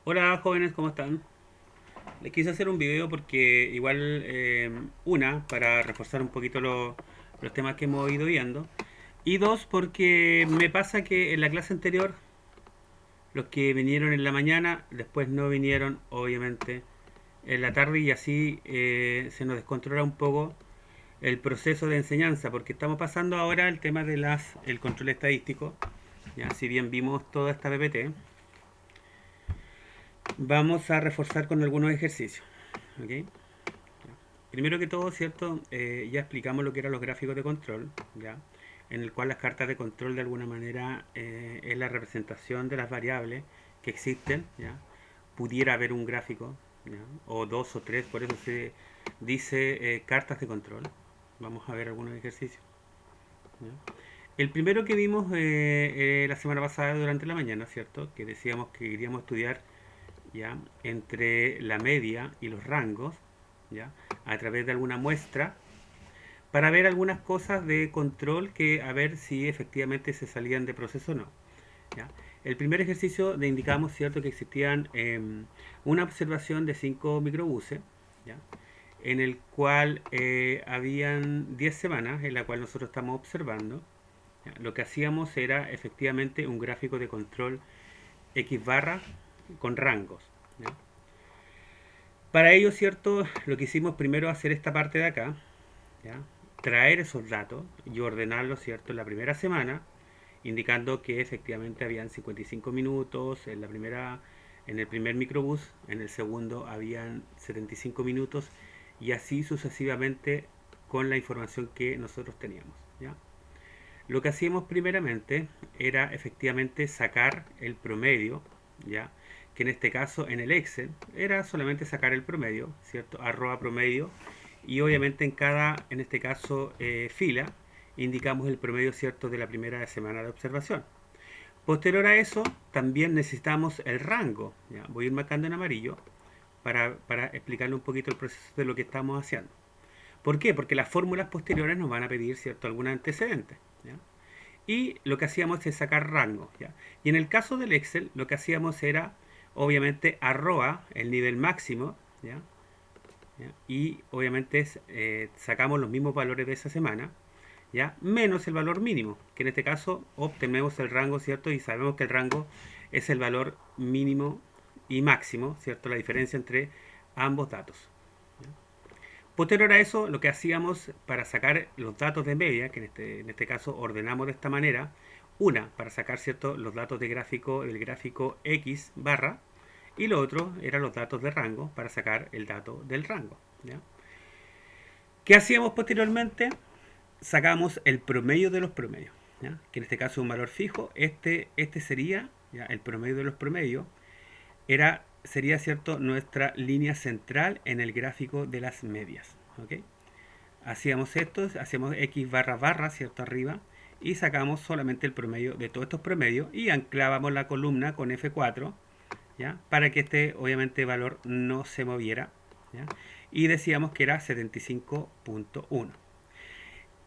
Hola jóvenes, ¿cómo están? Les quise hacer un video porque igual, para reforzar un poquito los temas que hemos ido viendo. Y dos, porque me pasa que en la clase anterior, los que vinieron en la mañana, después no vinieron, obviamente, en la tarde y así se nos descontrola un poco el proceso de enseñanza, porque estamos pasando ahora el tema de el control estadístico. Ya, si bien vimos toda esta PPT, vamos a reforzar con algunos ejercicios. ¿Ok? Primero que todo, ¿cierto? Ya explicamos lo que eran los gráficos de control, ¿ya? En el cual las cartas de control de alguna manera es la representación de las variables que existen, ¿ya? Pudiera haber un gráfico, ¿ya? O dos o tres, por eso se dice cartas de control. Vamos a ver algunos ejercicios. ¿Ya? El primero que vimos la semana pasada durante la mañana, ¿cierto? Que decíamos que queríamos estudiar, ¿ya? Entre la media y los rangos, ¿ya? A través de alguna muestra para ver algunas cosas de control que a ver si efectivamente se salían de proceso o no. ¿Ya? El primer ejercicio le indicamos, cierto, que existían una observación de 5 microbuses, ¿ya? En el cual habían 10 semanas en la cual nosotros estamos observando. ¿Ya? Lo que hacíamos era efectivamente un gráfico de control X barra con rangos. ¿Ya? Para ello, cierto, lo que hicimos primero hacer esta parte de acá, ¿ya? Traer esos datos y ordenarlos, cierto, en la primera semana, indicando que efectivamente habían 55 minutos en el primer microbús, en el segundo habían 75 minutos y así sucesivamente con la información que nosotros teníamos, ¿ya? Lo que hacíamos primeramente era efectivamente sacar el promedio, ¿ya? Que en este caso en el Excel era solamente sacar el promedio, ¿cierto? Arroba promedio y obviamente en este caso, fila, indicamos el promedio, ¿cierto? De la primera semana de observación. Posterior a eso, también necesitamos el rango, ¿ya? Voy a ir marcando en amarillo para explicarle un poquito el proceso de lo que estamos haciendo. ¿Por qué? Porque las fórmulas posteriores nos van a pedir, ¿cierto? Algún antecedente, ¿ya? Y lo que hacíamos es sacar rangos, ¿ya? Y en el caso del Excel, lo que hacíamos era, obviamente, arroba el nivel máximo, ¿ya? ¿Ya? Y obviamente sacamos los mismos valores de esa semana, ¿ya? Menos el valor mínimo, que en este caso obtenemos el rango, ¿cierto? Y sabemos que el rango es el valor mínimo y máximo, ¿cierto? La diferencia entre ambos datos. ¿Ya? Posterior a eso, lo que hacíamos para sacar los datos de media, que en este caso ordenamos de esta manera, una, para sacar, ¿cierto?, los datos de gráfico, del gráfico X barra, y lo otro eran los datos de rango para sacar el dato del rango. ¿Ya? ¿Qué hacíamos posteriormente? Sacamos el promedio de los promedios, ¿ya? Que en este caso es un valor fijo. Este sería, ¿ya?, el promedio de los promedios. Sería, cierto, nuestra línea central en el gráfico de las medias. ¿Ok? Hacíamos esto, hacíamos X barra barra, ¿cierto? Arriba. Y sacamos solamente el promedio de todos estos promedios y anclábamos la columna con F4, ¿ya? Para que este, obviamente, valor no se moviera, ¿ya? Y decíamos que era 75.1.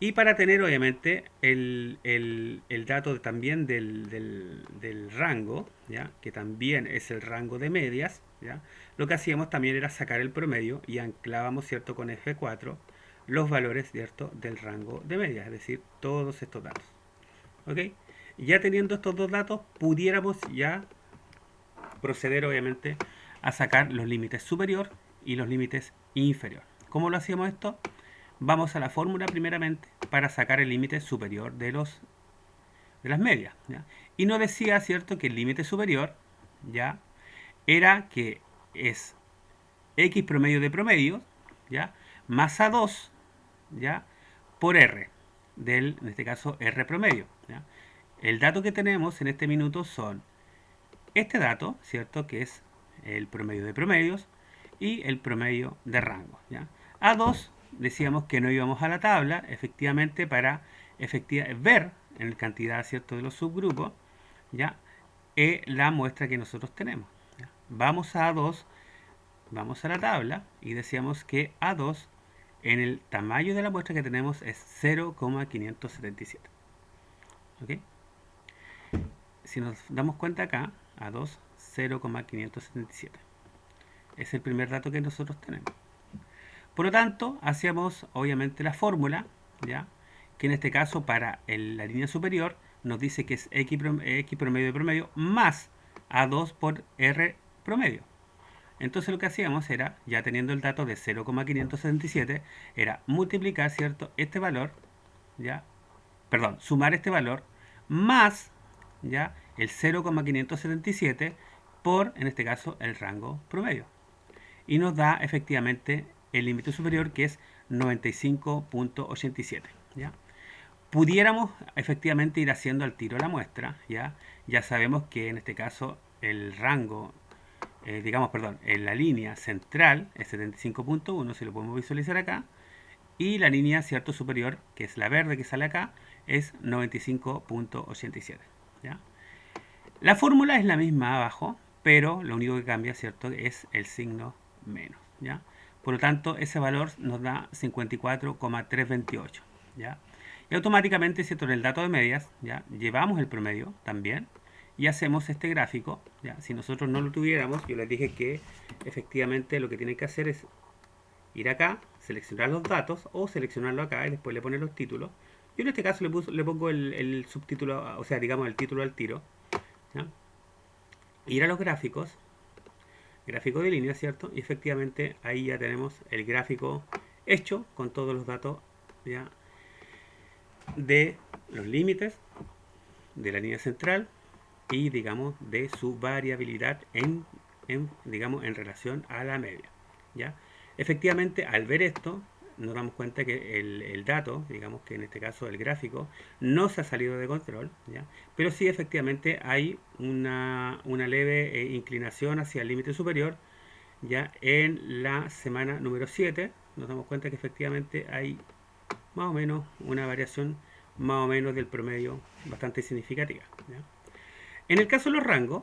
Y para tener obviamente el dato también del rango, ¿ya? Que también es el rango de medias, ¿ya? Lo que hacíamos también era sacar el promedio y anclábamos, ¿cierto?, con F4 los valores, ¿cierto?, del rango de medias, es decir, todos estos datos. ¿Ok? Ya teniendo estos dos datos, pudiéramos ya proceder obviamente a sacar los límites superior y los límites inferior. ¿Cómo lo hacíamos esto? Vamos a la fórmula primeramente para sacar el límite superior de las medias, ¿ya? Y nos decía, cierto, que el límite superior, ya, era que es x promedio de promedio, ya, más a2, ya, por r en este caso r promedio, ¿ya? El dato que tenemos en este minuto son este dato, cierto, que es el promedio de promedios y el promedio de rango, ¿ya? A2 decíamos que no íbamos a la tabla, efectivamente, para ver en la cantidad, cierto, de los subgrupos, ¿ya? La muestra que nosotros tenemos, ¿ya? Vamos a A2, vamos a la tabla y decíamos que A2 en el tamaño de la muestra que tenemos es 0,577. ¿Ok? Si nos damos cuenta acá, A2 0,577. Es el primer dato que nosotros tenemos. Por lo tanto, hacemos obviamente la fórmula, ¿ya? Que en este caso para la línea superior nos dice que es X promedio de promedio más A2 por R promedio. Entonces lo que hacíamos era, ya teniendo el dato de 0,577, era multiplicar, ¿cierto?, este valor, ¿ya? Perdón, sumar este valor más, ¿ya?, el 0,577 por, en este caso, el rango promedio. Y nos da efectivamente el límite superior, que es 95.87, ¿ya? Pudiéramos efectivamente ir haciendo al tiro la muestra, ¿ya? Ya sabemos que en este caso el rango, digamos, perdón, en la línea central es 75.1, si lo podemos visualizar acá, y la línea, cierto, superior, que es la verde que sale acá, es 95.87, ¿ya? La fórmula es la misma abajo, pero lo único que cambia, cierto, es el signo menos, ¿ya? Por lo tanto, ese valor nos da 54,328, ¿ya? Y automáticamente, ¿cierto?, en el dato de medias, ¿ya?, llevamos el promedio también y hacemos este gráfico, ¿ya? Si nosotros no lo tuviéramos, yo les dije que efectivamente lo que tienen que hacer es ir acá, seleccionar los datos o seleccionarlo acá y después le ponen los títulos. Yo en este caso le pongo el subtítulo, o sea, digamos el título al tiro, ¿ya? Ir a los gráficos, gráfico de línea, ¿cierto? Y efectivamente ahí ya tenemos el gráfico hecho con todos los datos, ¿ya?, de los límites de la línea central y, digamos, de su variabilidad digamos, en relación a la media, ¿ya? Efectivamente, al ver esto, nos damos cuenta que el dato, digamos que en este caso el gráfico, no se ha salido de control, ¿ya? Pero sí efectivamente hay una leve inclinación hacia el límite superior, ya en la semana número 7 nos damos cuenta que efectivamente hay más o menos una variación más o menos del promedio bastante significativa, ¿ya? En el caso de los rangos,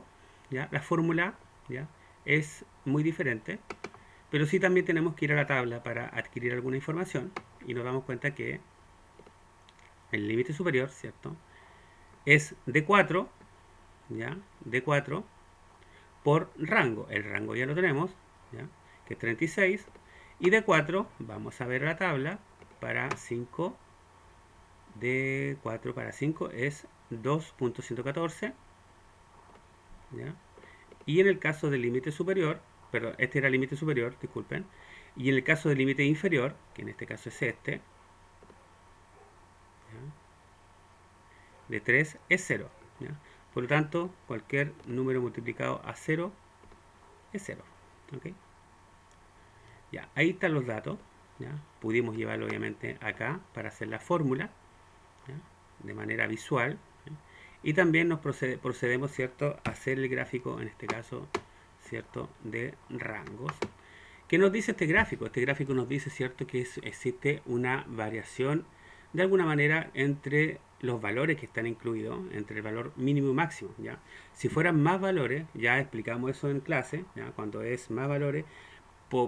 ¿ya?, la fórmula, ¿ya?, es muy diferente, pero sí también tenemos que ir a la tabla para adquirir alguna información y nos damos cuenta que el límite superior, ¿cierto?, es de 4, ¿ya?, de 4 por rango. El rango ya lo tenemos, ¿ya?, que es 36, y de 4 vamos a ver la tabla para 5, de 4 para 5 es 2.114, ¿ya? Y en el caso del límite superior, perdón, este era el límite superior, disculpen, y en el caso del límite inferior, que en este caso es este, ¿ya?, de 3 es 0, ¿ya? Por lo tanto, cualquier número multiplicado a 0 es 0, ¿ok? Ya, ahí están los datos, ¿ya? Pudimos llevarlo obviamente acá para hacer la fórmula, ¿ya?, de manera visual, ¿ya? Y también nos procedemos, ¿cierto?, a hacer el gráfico, en este caso, ¿cierto?, de rangos. ¿Qué nos dice este gráfico? Este gráfico nos dice, ¿cierto?, que existe una variación de alguna manera entre los valores que están incluidos, entre el valor mínimo y máximo, ¿ya? Si fueran más valores, ya explicamos eso en clase, ¿ya?, cuando es más valores,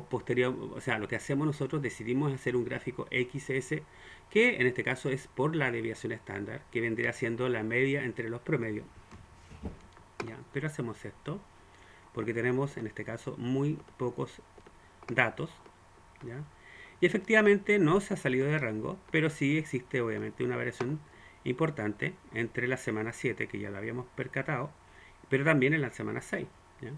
posterior, o sea, lo que hacemos nosotros, decidimos hacer un gráfico XS, que en este caso es por la desviación estándar, que vendría siendo la media entre los promedios, ¿ya? Pero hacemos esto porque tenemos en este caso muy pocos datos, ¿ya? Y efectivamente no se ha salido de rango, pero sí existe obviamente una variación importante entre la semana 7, que ya lo habíamos percatado, pero también en la semana 6, ¿ya?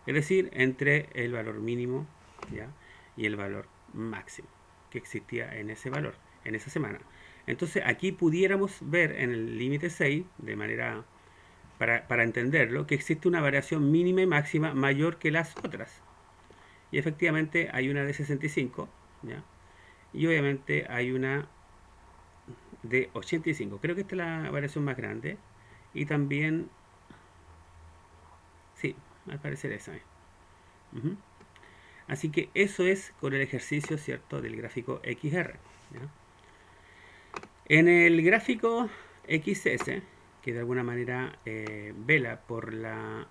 Es decir, entre el valor mínimo, ¿ya?, y el valor máximo que existía en ese valor, en esa semana. Entonces aquí pudiéramos ver en el límite 6, de manera para entenderlo, que existe una variación mínima y máxima mayor que las otras. Y efectivamente hay una de 65, ¿ya?, y obviamente hay una de 85. Creo que esta es la variación más grande. Y también, sí, al parecer esa es. Ujú. Así que eso es con el ejercicio, ¿cierto?, del gráfico XR, ¿ya? En el gráfico XS, que de alguna manera vela por la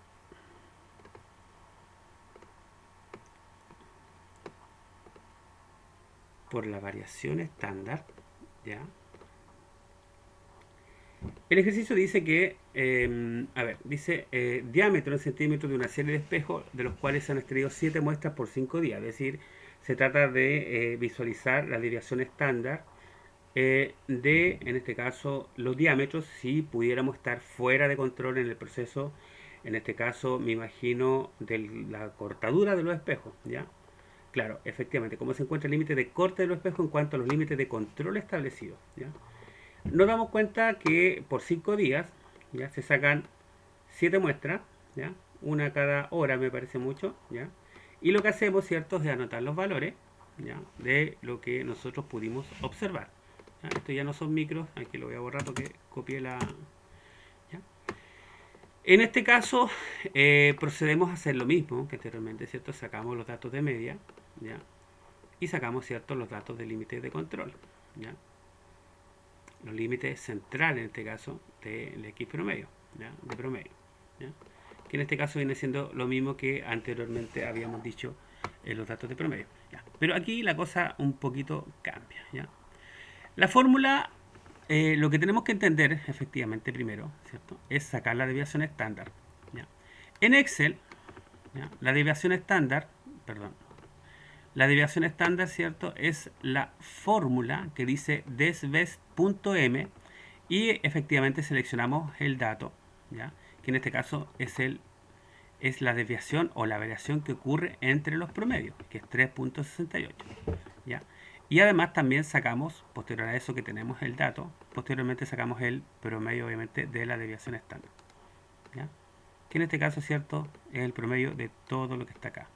variación estándar, ¿ya?, El ejercicio dice que, a ver, dice diámetro en centímetros de una serie de espejos de los cuales se han extraído 7 muestras por 5 días. Es decir, se trata de visualizar la desviación estándar de, en este caso, los diámetros si pudiéramos estar fuera de control en el proceso. En este caso, me imagino de la cortadura de los espejos, ¿ya? Claro, efectivamente, cómo se encuentra el límite de corte de los espejos en cuanto a los límites de control establecidos, ¿ya? Nos damos cuenta que por 5 días ya se sacan 7 muestras, ¿ya? Una cada hora me parece mucho, ¿ya? Y lo que hacemos, ¿cierto?, es anotar los valores, ¿ya?, de lo que nosotros pudimos observar. ¿Ya? Esto ya no son micros, aquí lo voy a borrar porque copié la... ¿ya? En este caso, procedemos a hacer lo mismo que anteriormente, ¿cierto? Sacamos los datos de media, ¿ya? Y sacamos, ¿cierto?, los datos de límite de control, ¿ya? Los límites centrales, en este caso, del X promedio, ¿ya?, de promedio, ¿ya?, que en este caso viene siendo lo mismo que anteriormente habíamos dicho en los datos de promedio, ¿ya? Pero aquí la cosa un poquito cambia, ¿ya? La fórmula, lo que tenemos que entender efectivamente primero, ¿cierto?, es sacar la desviación estándar, ¿ya? En Excel, ¿ya?, la desviación estándar, perdón, la desviación estándar, ¿cierto?, es la fórmula que dice desbest.m y efectivamente seleccionamos el dato, ¿ya?, que en este caso es la desviación o la variación que ocurre entre los promedios, que es 3.68, ¿ya? Y además también sacamos, posterior a eso que tenemos el dato, posteriormente sacamos el promedio obviamente de la desviación estándar, ¿ya?, que en este caso, ¿cierto?, es el promedio de todo lo que está acá,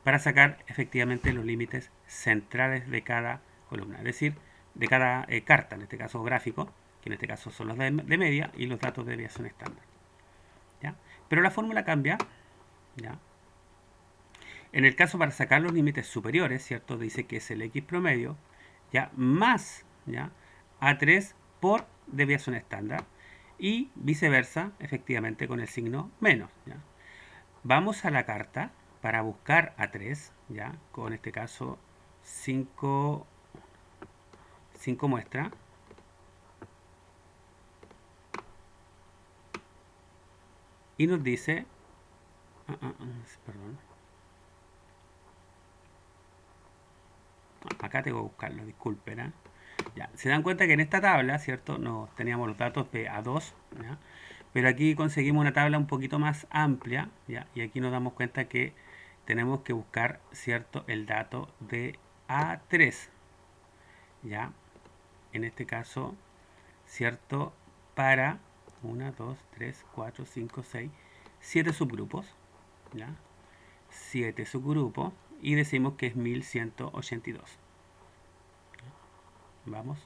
para sacar efectivamente los límites centrales de cada columna, es decir, de cada carta, en este caso gráfico, que en este caso son los de media y los datos de desviación estándar, ¿ya? Pero la fórmula cambia, ¿ya? En el caso para sacar los límites superiores, ¿cierto?, dice que es el X promedio, ¿ya?, más, ¿ya?, A3 por desviación estándar, y viceversa, efectivamente, con el signo menos, ¿ya? Vamos a la carta para buscar A3, ¿ya?, con este caso 5 muestras, y nos dice, perdón, acá tengo que buscarlo, disculpen, ¿eh? Ya, se dan cuenta que en esta tabla, ¿cierto?, no teníamos los datos de A2, ¿ya?, pero aquí conseguimos una tabla un poquito más amplia, ¿ya?, y aquí nos damos cuenta que tenemos que buscar, ¿cierto?, el dato de A3, ¿ya?, en este caso, ¿cierto?, para 1, 2, 3, 4, 5, 6, 7 subgrupos, ¿ya?, 7 subgrupos, y decimos que es 1182. Vamos.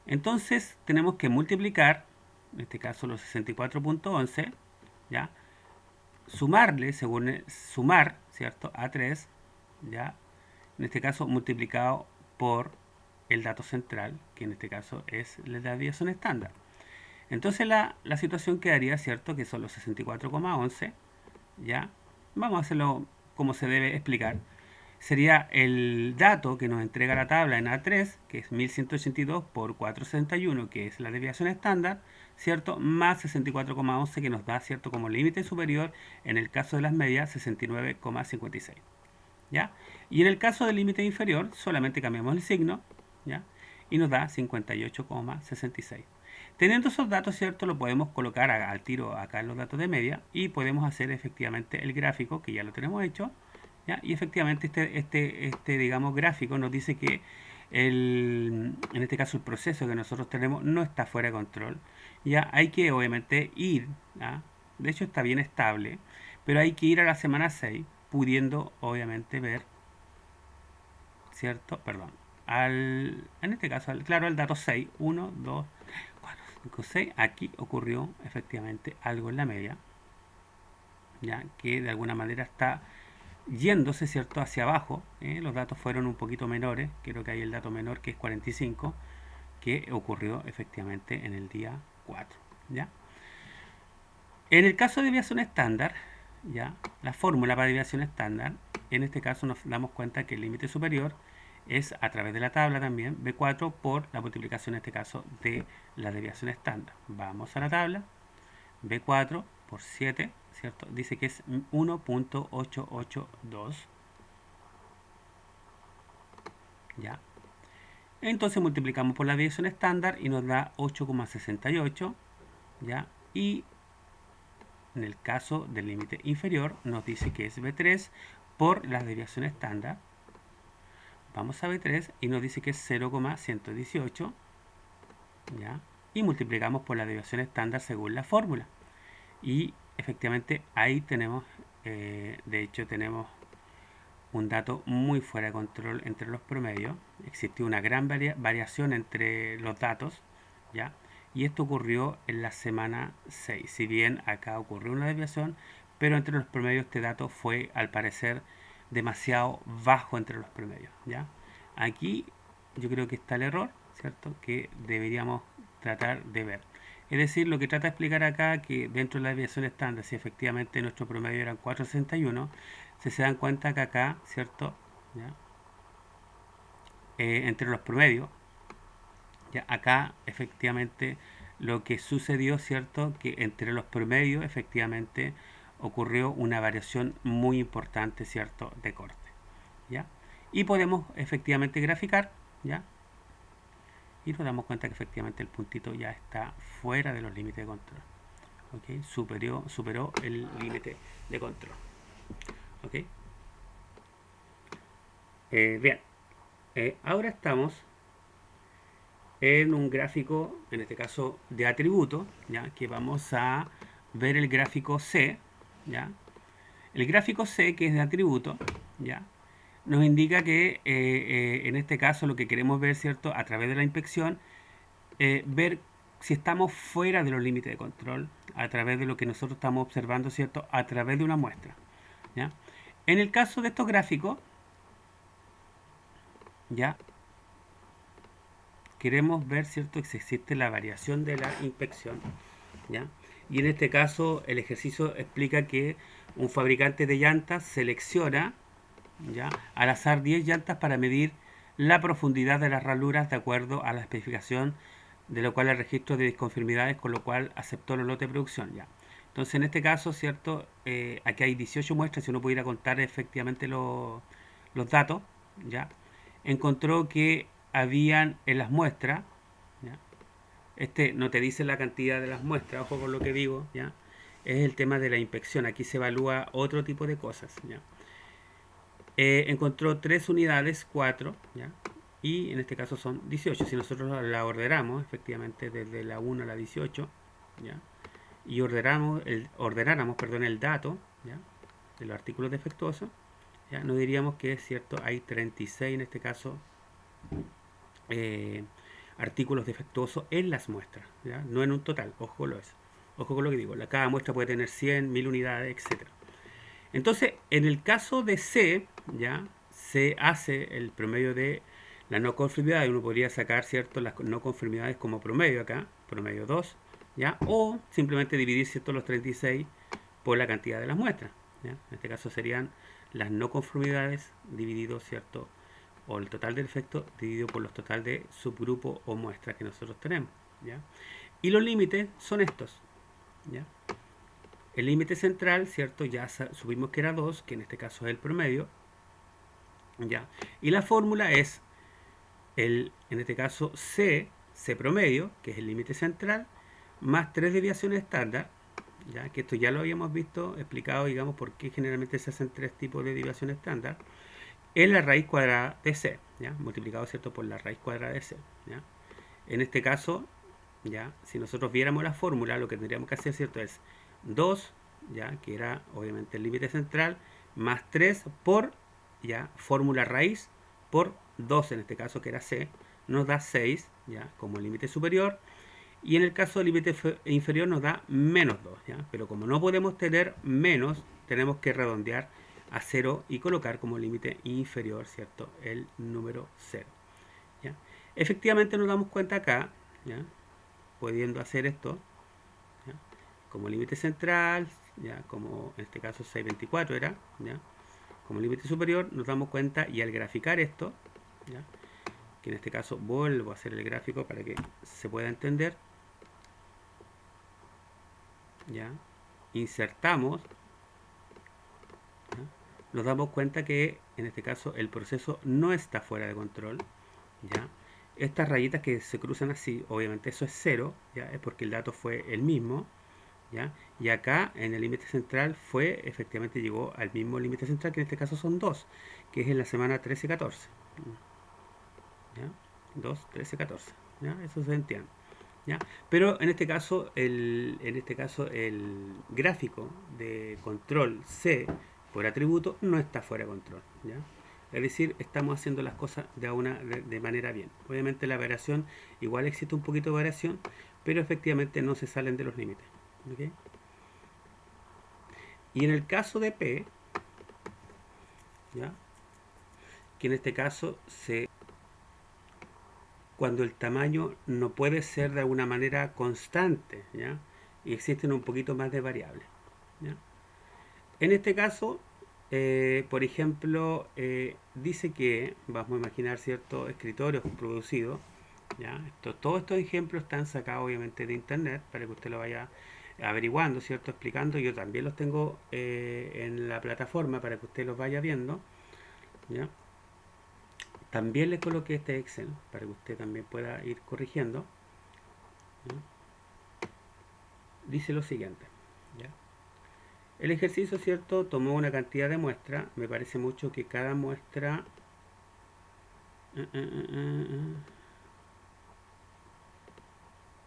Entonces tenemos que multiplicar, en este caso los 64.11, ¿ya?, sumarle, según sumar, ¿cierto?, A3, ¿ya?, en este caso multiplicado por el dato central, que en este caso es la desviación estándar. Entonces la situación quedaría, ¿cierto?, que son los 64,11, ¿ya? Vamos a hacerlo como se debe explicar. Sería el dato que nos entrega la tabla en A3, que es 1182 por 461, que es la desviación estándar, ¿cierto?, más 64,11 que nos da, ¿cierto?, como límite superior, en el caso de las medias, 69,56. ¿Ya? Y en el caso del límite inferior, solamente cambiamos el signo, ¿ya?, y nos da 58,66. Teniendo esos datos, ¿cierto?, lo podemos colocar al tiro acá en los datos de media y podemos hacer efectivamente el gráfico, que ya lo tenemos hecho, ¿ya? Y efectivamente digamos, gráfico nos dice que en este caso el proceso que nosotros tenemos no está fuera de control. Ya hay que obviamente ir, ¿ya?, de hecho está bien estable, pero hay que ir a la semana 6 pudiendo obviamente ver, ¿cierto? Perdón. En este caso, claro, el dato 6, 1, 2, 4, 5, 6, aquí ocurrió efectivamente algo en la media, ya que de alguna manera está yéndose, ¿cierto?, hacia abajo. Los datos fueron un poquito menores, creo que hay el dato menor que es 45, que ocurrió efectivamente en el día 4, ¿ya? En el caso de desviación estándar, ¿ya?, la fórmula para desviación estándar, en este caso nos damos cuenta que el límite superior es a través de la tabla también, B4 por la multiplicación en este caso de la desviación estándar. Vamos a la tabla, B4 por 7, ¿cierto? Dice que es 1.882, ¿ya? Entonces multiplicamos por la desviación estándar y nos da 8,68, ¿ya? Y en el caso del límite inferior nos dice que es B3 por la desviación estándar. Vamos a B3 y nos dice que es 0,118, ¿ya? Y multiplicamos por la desviación estándar según la fórmula. Y efectivamente ahí tenemos, de hecho tenemos un dato muy fuera de control entre los promedios. Existió una gran variación entre los datos, ¿ya? Y esto ocurrió en la semana 6. Si bien acá ocurrió una desviación, pero entre los promedios este dato fue al parecer demasiado bajo entre los promedios, ¿ya? Aquí yo creo que está el error, ¿cierto? Que deberíamos tratar de ver. Es decir, lo que trata de explicar acá, que dentro de la desviación estándar, si efectivamente nuestro promedio eran 4,61, si se dan cuenta que acá, ¿cierto? ¿Ya? Entre los promedios, ya acá efectivamente lo que sucedió, ¿cierto? Que entre los promedios efectivamente ocurrió una variación muy importante, ¿cierto? De corte, ¿ya? Y podemos efectivamente graficar, ¿ya? Y nos damos cuenta que efectivamente el puntito ya está fuera de los límites de control. ¿Ok? Superó el límite de control. ¿Ok? Bien, ahora estamos en un gráfico, en este caso de atributo, ¿ya? Que vamos a ver el gráfico C, ¿ya? El gráfico C, que es de atributo, ¿ya? Nos indica que en este caso lo que queremos ver, ¿cierto? A través de la inspección, ver si estamos fuera de los límites de control, a través de lo que nosotros estamos observando, ¿cierto? A través de una muestra, ¿ya? En el caso de estos gráficos, ¿ya? Queremos ver, ¿cierto?, que si existe la variación de la inspección, ¿ya? Y en este caso el ejercicio explica que un fabricante de llantas selecciona, ¿ya?, al azar 10 llantas para medir la profundidad de las ranuras de acuerdo a la especificación, de lo cual el registro de disconformidades, con lo cual aceptó los lotes de producción, ¿ya? Entonces en este caso, ¿cierto?, aquí hay 18 muestras, si uno pudiera contar efectivamente los datos, ¿ya? Encontró que habían en las muestras, ¿ya? Este no te dice la cantidad de las muestras, ojo con lo que digo, ¿ya? Es el tema de la inspección, aquí se evalúa otro tipo de cosas, ¿ya? Encontró 3 unidades, 4, ¿ya? Y en este caso son 18. Si nosotros la ordenamos, efectivamente, desde la 1 a la 18, ¿ya? Y ordenáramos, perdón, el dato, ¿ya?, de los artículos defectuosos, ¿ya?, nos diríamos que es cierto, hay 36 en este caso eh, artículos defectuosos en las muestras, ¿ya?, no en un total, ojo con eso. Ojo con lo que digo, cada muestra puede tener 100, 1000 unidades, etc. Entonces, en el caso de C, ¿ya?, se hace el promedio de la no conformidad, y uno podría sacar, ¿cierto?, las no conformidades como promedio acá, promedio 2, ¿ya?, o simplemente dividir, ¿cierto?, los 36 por la cantidad de las muestras, ¿ya? En este caso serían las no conformidades dividido, ¿cierto?, o el total del efecto dividido por los total de subgrupos o muestras que nosotros tenemos, ¿ya? Y los límites son estos, ¿ya? El límite central, ¿cierto?, ya subimos que era 2, que en este caso es el promedio, ¿ya? Y la fórmula es en este caso C promedio, que es el límite central, más 3 desviaciones estándar, ¿ya?, que esto ya lo habíamos visto, explicado, digamos, por qué generalmente se hacen 3 tipos de desviación estándar, es la raíz cuadrada de C, ¿ya?, multiplicado, ¿cierto?, por la raíz cuadrada de C, ¿ya? En este caso, ¿ya?, si nosotros viéramos la fórmula, lo que tendríamos que hacer, ¿cierto?, es 2, ¿ya?, que era obviamente el límite central, más 3 por, ¿ya?, fórmula raíz, por 2 en este caso, que era C, nos da 6, ¿ya?, como límite superior, y en el caso del límite inferior nos da menos 2, ¿ya? Pero como no podemos tener menos, tenemos que redondear a 0 y colocar como límite inferior, ¿cierto?, el número 0, ¿ya? Efectivamente nos damos cuenta acá, ¿ya?, pudiendo hacer esto, ¿ya?, como límite central, ¿ya?, como en este caso 624 era, ¿ya?, como límite superior, nos damos cuenta, y al graficar esto, ¿ya? Que en este caso vuelvo a hacer el gráfico para que se pueda entender, ¿ya? Insertamos, ¿ya? Nos damos cuenta que en este caso el proceso no está fuera de control, ¿ya? Estas rayitas que se cruzan así, obviamente eso es cero, ¿ya? Es porque el dato fue el mismo, ¿ya? Y acá en el límite central fue, efectivamente llegó al mismo límite central, que en este caso son 2, que es en la semana 13-14, ¿ya? 2, 13, 14, ¿ya? Eso se entiende, ¿ya? Pero en este caso el gráfico de control C por atributo no está fuera de control, ¿ya? Es decir, estamos haciendo las cosas de manera bien. Obviamente la variación, igual existe un poquito de variación, pero efectivamente no se salen de los límites, ¿ok? Y en el caso de P, ¿ya? Que en este caso cuando el tamaño no puede ser de alguna manera constante, ¿ya? Y existen un poquito más de variables, ¿ya? En este caso, por ejemplo, dice que, vamos a imaginar ciertos escritorios producidos, ¿ya? Todos estos ejemplos están sacados obviamente de internet para que usted lo vaya averiguando, ¿cierto? Explicando. Yo también los tengo en la plataforma para que usted los vaya viendo, ¿ya? También le coloqué este Excel para que usted también pueda ir corrigiendo, ¿ya? Dice lo siguiente, ¿ya? El ejercicio, ¿cierto? Tomó una cantidad de muestras. Me parece mucho que cada muestra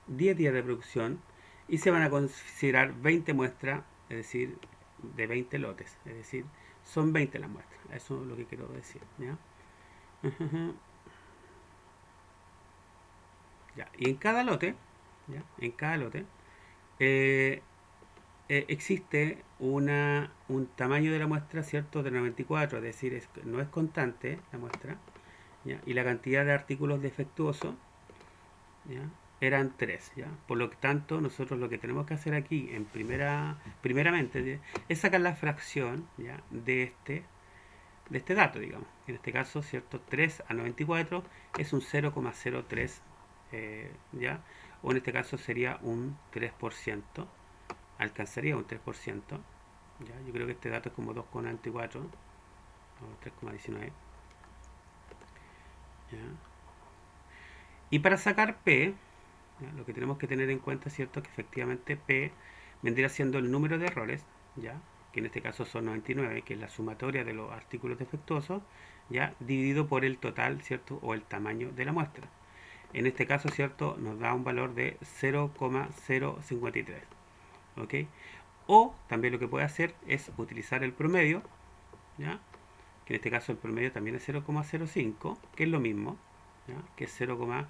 10 días de producción y se van a considerar 20 muestras, es decir, de 20 lotes, es decir, son 20 las muestras. Eso es lo que quiero decir, ¿ya? Ya. Y en cada lote, ¿ya? En cada lote, eh, existe un tamaño de la muestra, ¿cierto? De 94, es decir, no es constante la muestra, ¿ya? Y la cantidad de artículos defectuosos, ¿ya? Eran 3, ¿ya? Por lo tanto, nosotros lo que tenemos que hacer aquí, primeramente, ¿ya? Es sacar la fracción, ¿ya? De este dato, digamos. En este caso, ¿cierto? 3 a 94 es un 0,03, ¿ya? O en este caso sería un 3%, alcanzaría un 3%, ¿ya? Yo creo que este dato es como 2,94 o 3,19, ¿ya? Y para sacar P, ¿ya? Lo que tenemos que tener en cuenta, ¿cierto? Que efectivamente P vendría siendo el número de errores, ¿ya? Que en este caso son 99, que es la sumatoria de los artículos defectuosos, ¿ya? Dividido por el total, ¿cierto? O el tamaño de la muestra. En este caso, ¿cierto? Nos da un valor de 0,053, ¿ok? O también lo que puede hacer es utilizar el promedio, ¿ya? Que en este caso el promedio también es 0,05, que es lo mismo, ¿ya? Que es 0, en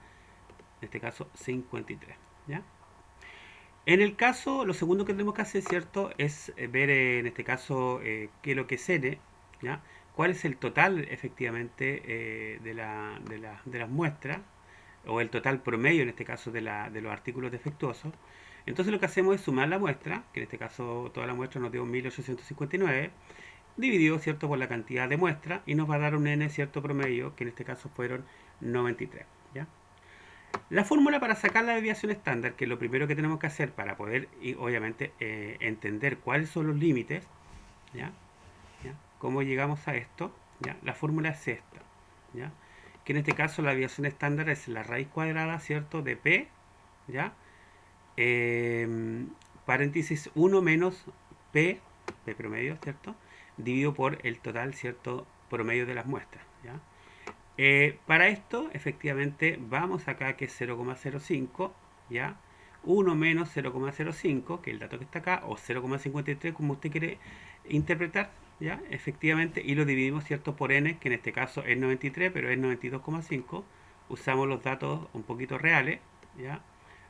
este caso 53, ¿ya? En el caso, lo segundo que tenemos que hacer, ¿cierto? Es ver en este caso qué es lo que es N, ¿ya? Cuál es el total efectivamente de las muestras, o el total promedio en este caso de los artículos defectuosos. Entonces lo que hacemos es sumar la muestra, que en este caso toda la muestra nos dio 1859, dividido, ¿cierto?, por la cantidad de muestras, y nos va a dar un N, ¿cierto?, promedio, que en este caso fueron 93, ¿ya? La fórmula para sacar la desviación estándar, que es lo primero que tenemos que hacer para poder, y obviamente, entender cuáles son los límites, ¿ya? ¿Ya? ¿Cómo llegamos a esto? ¿Ya? La fórmula es esta, ¿ya? Que en este caso la desviación estándar es la raíz cuadrada, ¿cierto?, de P, ¿ya? Paréntesis 1 menos P, P promedio, ¿cierto? Dividido por el total, ¿cierto?, promedio de las muestras, ¿ya? Para esto, efectivamente, vamos acá que es 0,05, ¿ya? 1 menos 0,05, que es el dato que está acá, o 0,53, como usted quiere interpretar, ¿ya? Efectivamente, y lo dividimos, ¿cierto?, por n, que en este caso es 93, pero es 92,5. Usamos los datos un poquito reales, ¿ya?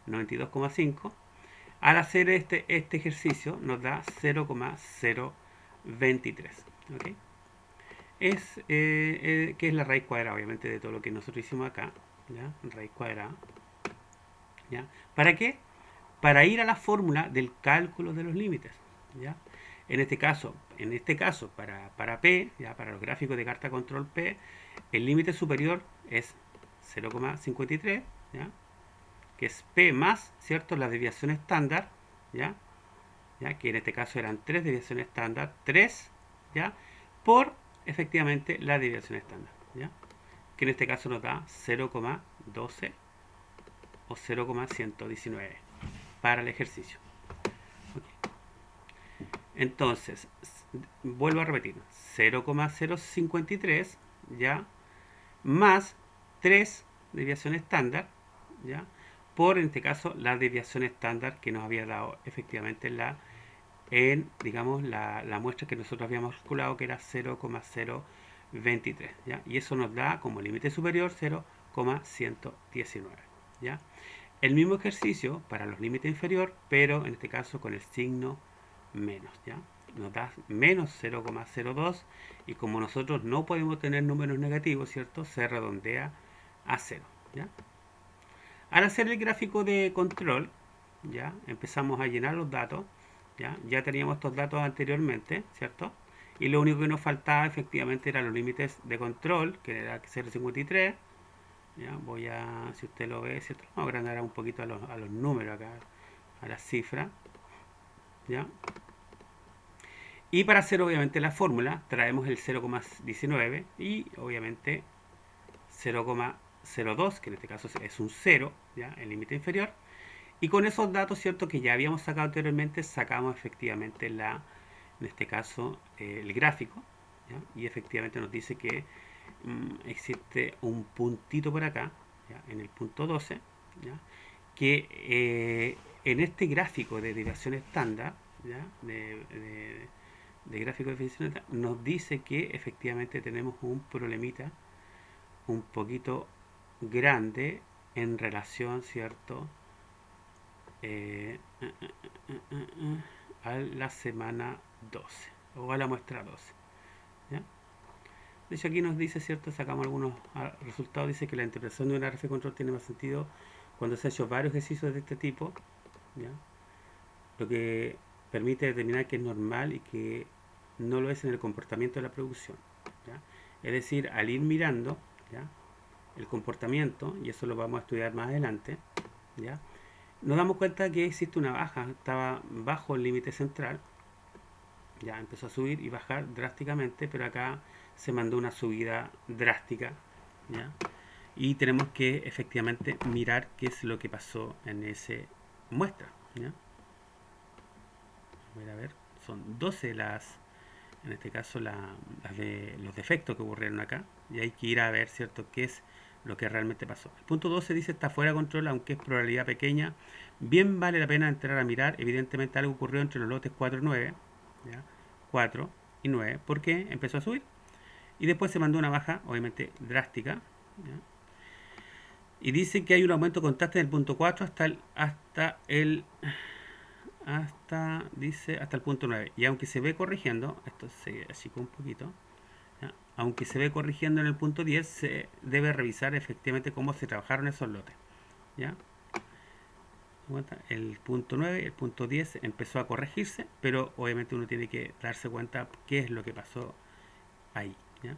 92,5. Al hacer este ejercicio nos da 0,023, ¿ok? Que es la raíz cuadrada, obviamente, de todo lo que nosotros hicimos acá, ¿ya? Raíz cuadrada, ¿ya? ¿Para qué? Para ir a la fórmula del cálculo de los límites, ¿ya? En este caso para P, ya para los gráficos de carta control P, el límite superior es 0,53, ¿ya? Que es P más, ¿cierto? La desviación estándar, ¿ya? ¿Ya? Que en este caso eran 3 desviaciones estándar, 3, ¿ya? Por efectivamente la desviación estándar, ¿ya? Que en este caso nos da 0,12 o 0,119 para el ejercicio. Okay. Entonces, vuelvo a repetir, 0,053, ¿ya? Más 3 desviaciones estándar, ¿ya? Por, en este caso, la desviación estándar que nos había dado efectivamente digamos, la muestra que nosotros habíamos calculado, que era 0,023, ¿ya? Y eso nos da como límite superior 0,119, ¿ya? El mismo ejercicio para los límites inferior, pero en este caso con el signo menos, ¿ya? Nos da menos 0,02 y como nosotros no podemos tener números negativos, ¿cierto? Se redondea a 0, ¿ya? Al hacer el gráfico de control, ¿ya? Empezamos a llenar los datos, ¿ya? Ya teníamos estos datos anteriormente, ¿cierto? Y lo único que nos faltaba efectivamente eran los límites de control, que era 0,53. ¿Ya? Voy a, si usted lo ve, ¿cierto? Vamos a agrandar un poquito a los números acá, a las cifras, ¿ya? Y para hacer obviamente la fórmula, traemos el 0,19 y obviamente 0,02, que en este caso es un 0, ¿ya? El límite inferior. Y con esos datos, ¿cierto? Que ya habíamos sacado anteriormente, sacamos efectivamente en este caso, el gráfico, ¿ya? Y efectivamente nos dice que existe un puntito por acá, ¿ya? En el punto 12, ¿ya? Que en este gráfico de desviación estándar, ¿ya? De gráfico de desviación estándar, nos dice que efectivamente tenemos un problemita un poquito grande en relación, ¿cierto? A la semana 12 o a la muestra 12, ¿ya? De hecho aquí nos dice, ¿cierto? Sacamos algunos resultados, dice que la interpretación de una RF control tiene más sentido cuando se han hecho varios ejercicios de este tipo, ¿ya? Lo que permite determinar que es normal y que no lo es en el comportamiento de la producción, ¿ya? Es decir, al ir mirando, ¿ya? El comportamiento, y eso lo vamos a estudiar más adelante, ¿ya? Nos damos cuenta que existe una baja, estaba bajo el límite central, ya empezó a subir y bajar drásticamente, pero acá se mandó una subida drástica, ¿ya? Y tenemos que efectivamente mirar qué es lo que pasó en ese muestra, ¿ya? A ver, son 12 en este caso los defectos que ocurrieron acá, y hay que ir a ver, ¿cierto?, qué es lo que realmente pasó. El punto 12 dice está fuera de control, aunque es probabilidad pequeña. Bien vale la pena entrar a mirar. Evidentemente algo ocurrió entre los lotes 4 y 9, ¿ya? 4 y 9, porque empezó a subir. Y después se mandó una baja, obviamente drástica, ¿ya? Y dice que hay un aumento constante en el punto 4 hasta el punto 9. Y aunque se ve corrigiendo, esto se achicó un poquito, ¿ya? Aunque se ve corrigiendo en el punto 10, se debe revisar efectivamente cómo se trabajaron esos lotes, ¿ya? El punto 9, el punto 10 empezó a corregirse, pero obviamente uno tiene que darse cuenta qué es lo que pasó ahí, ¿ya?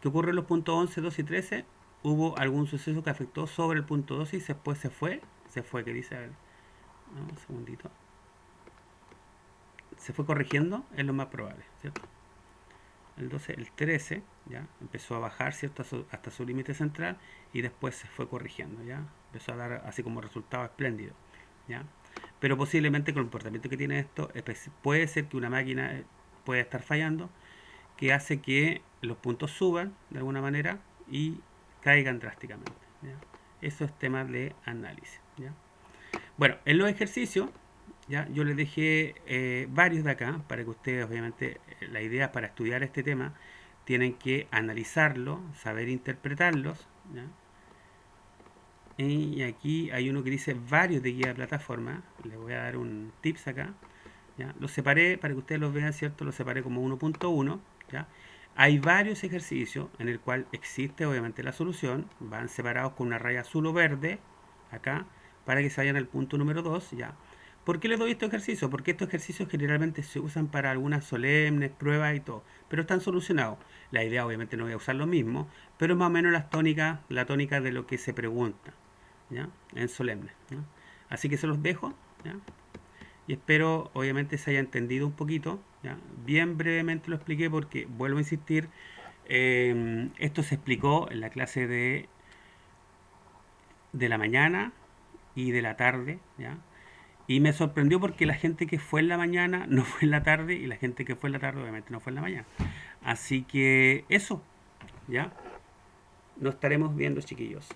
¿Qué ocurre en los puntos 11, 12 y 13? Hubo algún suceso que afectó sobre el punto 12 y después se fue, que dice, a ver, un segundito, se fue corrigiendo, es lo más probable, ¿cierto? El 12, el 13, ¿ya? Empezó a bajar, ¿cierto? Hasta su límite central y después se fue corrigiendo, ¿ya? Empezó a dar así como resultado espléndido, ¿ya? Pero posiblemente con el comportamiento que tiene esto, puede ser que una máquina pueda estar fallando, que hace que los puntos suban de alguna manera y caigan drásticamente, ¿ya? Eso es tema de análisis, ¿ya? Bueno, en los ejercicios, ¿ya? Yo les dejé varios de acá para que ustedes, obviamente, la idea para estudiar este tema, tienen que analizarlo, saber interpretarlos, ¿ya? Y aquí hay uno que dice varios de guía de plataforma. Les voy a dar un tips acá, ¿ya? Los separé para que ustedes los vean, ¿cierto? Los separé como 1.1, ¿ya? Hay varios ejercicios en el cual existe obviamente la solución. Van separados con una raya azul o verde acá para que se vayan al punto número 2, ¿ya? ¿Por qué les doy estos ejercicios? Porque estos ejercicios generalmente se usan para algunas solemnes, pruebas y todo, pero están solucionados. La idea obviamente no voy a usar lo mismo, pero es más o menos las tónicas, la tónica de lo que se pregunta, ¿ya? En solemnes, ¿no? Así que se los dejo, ¿ya? Y espero obviamente se haya entendido un poquito, ¿ya? Bien brevemente lo expliqué porque, vuelvo a insistir, esto se explicó en la clase de la mañana y de la tarde, ¿ya? Y me sorprendió porque la gente que fue en la mañana no fue en la tarde y la gente que fue en la tarde obviamente no fue en la mañana. Así que eso, ¿ya? Nos estaremos viendo, chiquillos.